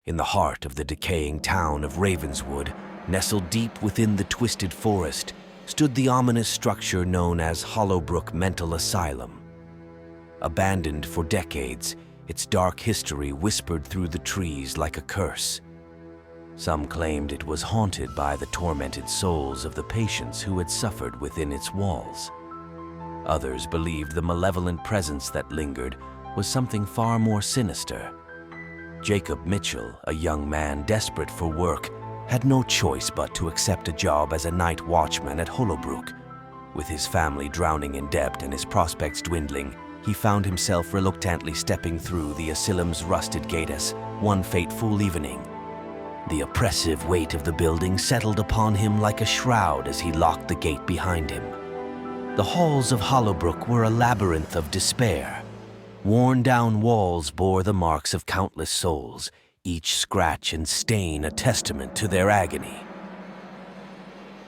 In the heart of the decaying town of Ravenswood, nestled deep within the twisted forest, stood the ominous structure known as Hollowbrook Mental Asylum. Abandoned for decades, its dark history whispered through the trees like a curse. Some claimed it was haunted by the tormented souls of the patients who had suffered within its walls. Others believed the malevolent presence that lingered was something far more sinister. Jacob Mitchell, a young man desperate for work, had no choice but to accept a job as a night watchman at Hollowbrook. With his family drowning in debt and his prospects dwindling, he found himself reluctantly stepping through the Asylum's rusted gates one fateful evening. The oppressive weight of the building settled upon him like a shroud as he locked the gate behind him. The halls of Hollowbrook were a labyrinth of despair. Worn-down walls bore the marks of countless souls, each scratch and stain a testament to their agony.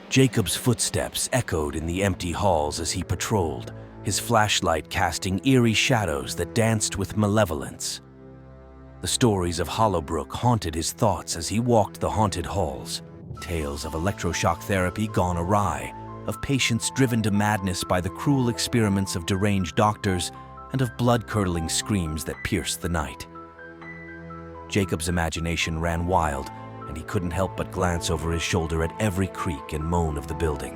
Jacob's footsteps echoed in the empty halls as he patrolled, his flashlight casting eerie shadows that danced with malevolence. The stories of Hollowbrook haunted his thoughts as he walked the haunted halls, tales of electroshock therapy gone awry, of patients driven to madness by the cruel experiments of deranged doctors, and of blood-curdling screams that pierced the night. Jacob's imagination ran wild, and he couldn't help but glance over his shoulder at every creak and moan of the building.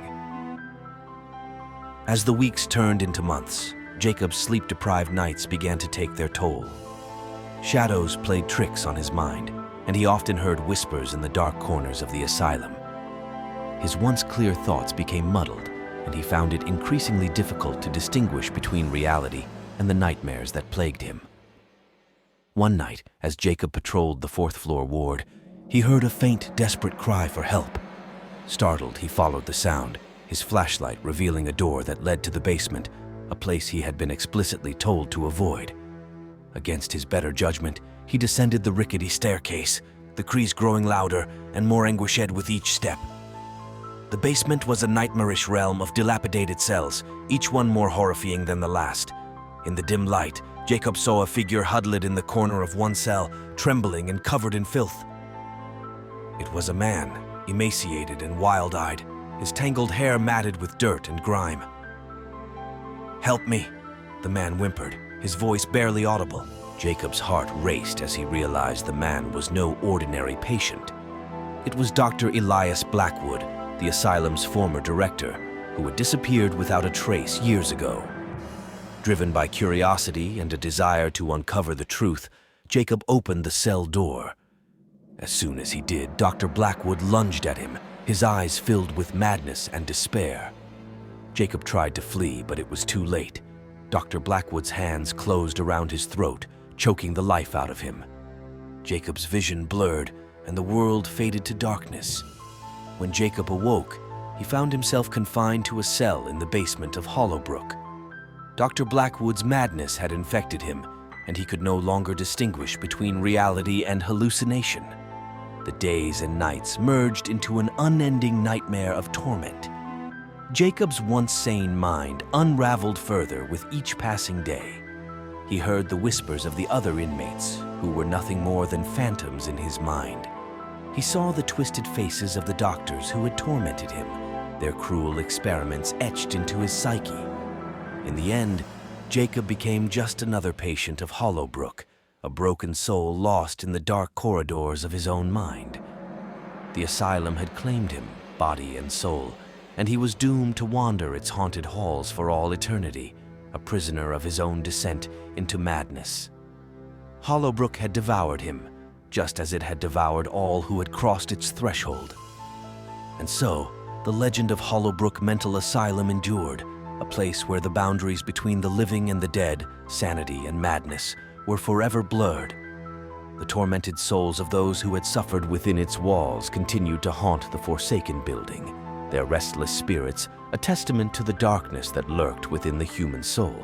As the weeks turned into months, Jacob's sleep-deprived nights began to take their toll. Shadows played tricks on his mind, and he often heard whispers in the dark corners of the asylum. His once clear thoughts became muddled, and he found it increasingly difficult to distinguish between reality and the nightmares that plagued him. One night, as Jacob patrolled the fourth-floor ward, he heard a faint, desperate cry for help. Startled, he followed the sound, his flashlight revealing a door that led to the basement, a place he had been explicitly told to avoid. Against his better judgment, he descended the rickety staircase, the cries growing louder and more anguished with each step. The basement was a nightmarish realm of dilapidated cells, each one more horrifying than the last. In the dim light, Jacob saw a figure huddled in the corner of one cell, trembling and covered in filth. It was a man, emaciated and wild-eyed, his tangled hair matted with dirt and grime. "Help me," the man whimpered, his voice barely audible. Jacob's heart raced as he realized the man was no ordinary patient. It was Dr. Elias Blackwood, the asylum's former director, who had disappeared without a trace years ago. Driven by curiosity and a desire to uncover the truth, Jacob opened the cell door. As soon as he did, Dr. Blackwood lunged at him, his eyes filled with madness and despair. Jacob tried to flee, but it was too late. Dr. Blackwood's hands closed around his throat, choking the life out of him. Jacob's vision blurred, and the world faded to darkness. When Jacob awoke, he found himself confined to a cell in the basement of Hollowbrook. Dr. Blackwood's madness had infected him, and he could no longer distinguish between reality and hallucination. The days and nights merged into an unending nightmare of torment. Jacob's once sane mind unraveled further with each passing day. He heard the whispers of the other inmates, who were nothing more than phantoms in his mind. He saw the twisted faces of the doctors who had tormented him, their cruel experiments etched into his psyche. In the end, Jacob became just another patient of Hollowbrook, a broken soul lost in the dark corridors of his own mind. The asylum had claimed him, body and soul, and he was doomed to wander its haunted halls for all eternity, a prisoner of his own descent into madness. Hollowbrook had devoured him, just as it had devoured all who had crossed its threshold. And so, the legend of Hollowbrook Mental Asylum endured, a place where the boundaries between the living and the dead, sanity and madness, were forever blurred. The tormented souls of those who had suffered within its walls continued to haunt the forsaken building, their restless spirits a testament to the darkness that lurked within the human soul.